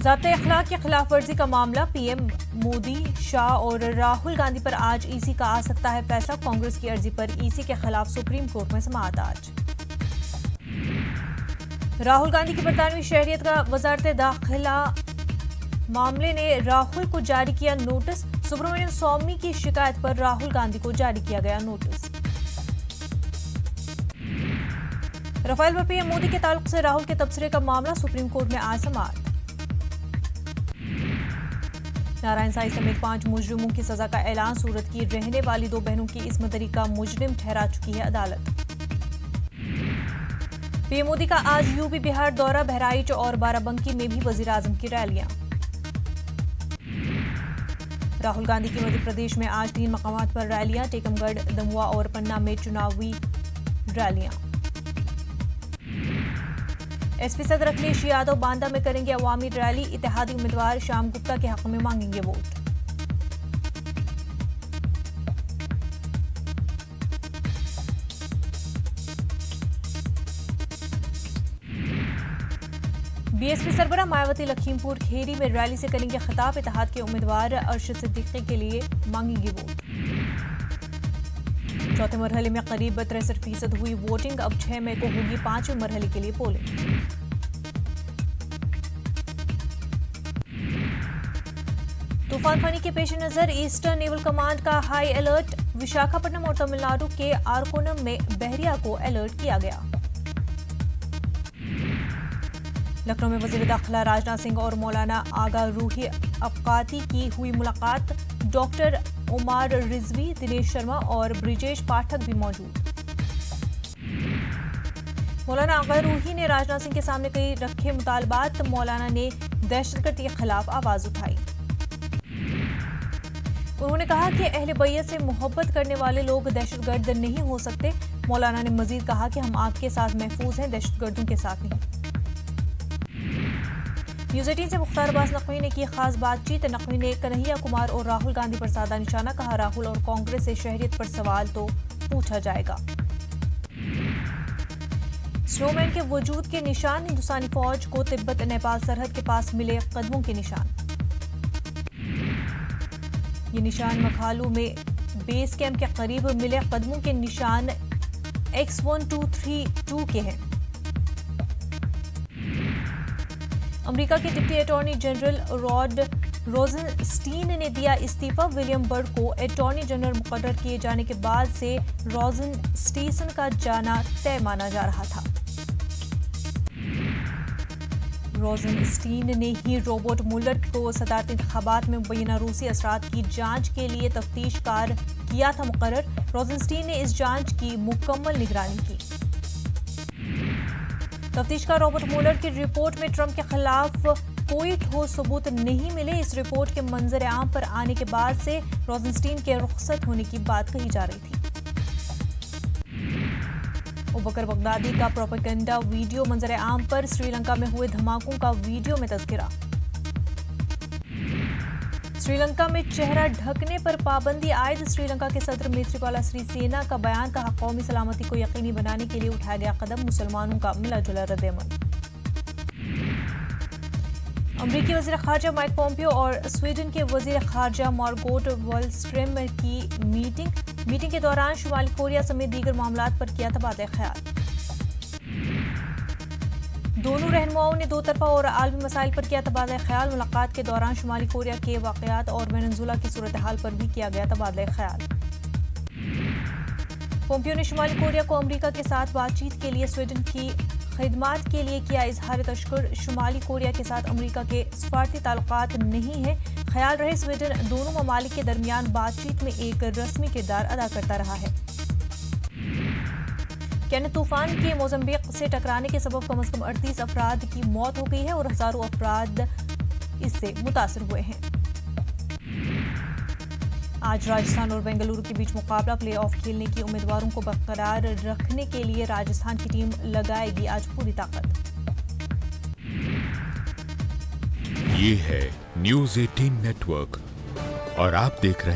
ज़ाब्ते अखलाक की खिलाफ वर्जी का मामला पीएम मोदी, शाह और राहुल गांधी पर आज ईसी का आ सकता है फैसला। कांग्रेस की अर्जी पर ईसी के खिलाफ सुप्रीम कोर्ट में समाअत आज। राहुल गांधी की बरतानवी शहरियत का वजारत दाखिला मामले ने राहुल को जारी किया नोटिस। सुब्रमण्यम स्वामी की शिकायत पर राहुल गांधी को जारी किया गया नोटिस। राफेल पर पीएम मोदी के ताल्लुक से राहुल के तबसरे का मामला सुप्रीम कोर्ट में आज समाअत। नारायण साई समेत 5 मुजरिमों की सजा का ऐलान। सूरत की रहने वाली 2 बहनों की इस्मत दरी का मुजरिम ठहरा चुकी है अदालत। पीएम मोदी का आज यूपी बिहार दौरा। बहराइच और बाराबंकी में भी वजीर आजम की रैलियां। राहुल गांधी की मध्य प्रदेश में आज 3 मकामात पर रैलियां। टीकमगढ़, दमुआ और पन्ना में चुनावी रैलियां। एसपी सदर अखिलेश यादव बांदा में करेंगे अवामी रैली। इत्तेहादी उम्मीदवार श्याम गुप्ता के हक में मांगेंगे वोट। बीएसपी सरबराह मायावती लखीमपुर खेरी में रैली से करेंगे खिताब। इत्तेहाद के उम्मीदवार अरशद सिद्दीकी के लिए मांगेंगे वोट। चौथे मरहले में करीब 63% हुई वोटिंग। अब 6 मई को होगी 5वें मरहले के लिए पोलिंग। तूफान फनी के पेश नजर ईस्टर्न नेवल कमांड का हाई अलर्ट। विशाखापट्टनम और तमिलनाडु के आरकोनम में बहरिया को अलर्ट किया गया। लखनऊ में वजीर दाखिला राजनाथ सिंह और मौलाना आगा रूही अब्काती की हुई मुलाकात। डॉक्टर उमार रिजवी, दिनेश शर्मा और ब्रिजेश पाठक भी मौजूद। मौलाना आगा रूही ने राजनाथ सिंह के सामने कई रखे मुतालबात। मौलाना ने दहशतगर्दी के खिलाफ आवाज उठाई। उन्होंने कहा कि अहले बैयत से मोहब्बत करने वाले लोग दहशतगर्द नहीं हो सकते। मौलाना ने मजीद कहा कि हम आपके साथ महफूज हैं, दहशतगर्दों के साथ नहीं। न्यूज़ 18 से मुख्तार अब्बास नकवी ने की खास बातचीत। नकवी ने कन्हैया कुमार और राहुल गांधी पर साधा निशाना। कहा राहुल और कांग्रेस से शहरियत पर सवाल तो पूछा जाएगा। स्नोमैन के वजूद के निशान। हिंदुस्तानी फौज को तिब्बत नेपाल सरहद के पास मिले कदमों के निशान। ये निशान मखालू में बेस कैंप के करीब मिले कदमों के निशान X1232 के हैं। अमेरिका के डिप्टी अटॉर्नी जनरल रॉड रोजनस्टीन ने दिया इस्तीफा। विलियम बर्ड को अटॉर्नी जनरल मुकर्रर किए जाने के बाद से रोजनस्टीन का जाना तय माना जा रहा था। रोजनस्टीन ने ही रॉबर्ट मुलर को सदारती इंतखाबात में मुबैना रूसी असरात की जांच के लिए तफ्तीशकार किया था मुकर्रर। रोजनस्टीन ने इस जांच की मुकम्मल निगरानी की। तफ्तीशकार रॉबर्ट मुलर की रिपोर्ट में ट्रंप के खिलाफ कोई ठोस सबूत नहीं मिले। इस रिपोर्ट के मंजर आम पर आने के बाद से रोजनस्टीन के रुखसत होने की बात कही जा रही थी। अबूबकर बगदादी का प्रोपेगेंडा वीडियो मंजर आम पर। श्रीलंका में हुए धमाकों का वीडियो में तज़किरा। श्रीलंका में चेहरा ढकने पर पाबंदी आयद। श्रीलंका के सदर मैत्रीपाला सिरिसेना का बयान। कहा कौमी सलामती को यकीनी बनाने के लिए उठाया गया कदम। मुसलमानों का मिला जुला रद्द-ए-अमल। अमरीकी वज़ीर ख़ारजा माइक पोम्पियो और स्वीडन के वज़ीर ख़ारजा मार्गोट वॉलस्ट्रोम की मीटिंग के दौरान शुमाली कोरिया समेत दीगर मामलात पर किया तबादला ख्याल। दोनों रहनुमाओं ने 2 तरफा और आलमी मसाइल पर किया तबादला ख्याल। मुलाकात के दौरान शुमाली कोरिया के वाक़यात और वेनेजुएला की सूरत हाल पर भी किया गया तबादला ख्याल। पोम्पियो ने शुमाली कोरिया को अमरीका के साथ बातचीत के लिए स्वीडन की खिदमात के लिए किया इजहार तशक्कुर। शुमाली कोरिया के साथ अमरीका के सफारती ताल्लुकात नहीं है। ख्याल रहे स्वीडन दोनों ममालिक के दरमियान बातचीत में एक रस्मी किरदार अदा करता रहा है। कैन तूफान के मोज़म्बिक से टकराने के सबब कम से कम 38 अफराद की मौत हो गई है और हजारों अफराद इससे मुतासर हुए हैं। आज राजस्थान और बेंगलुरु के बीच मुकाबला। प्लेऑफ खेलने की उम्मीदवारों को बरकरार रखने के लिए राजस्थान की टीम लगाएगी आज पूरी ताकत। ये है न्यूज़ 18 नेटवर्क और आप देख रहे हैं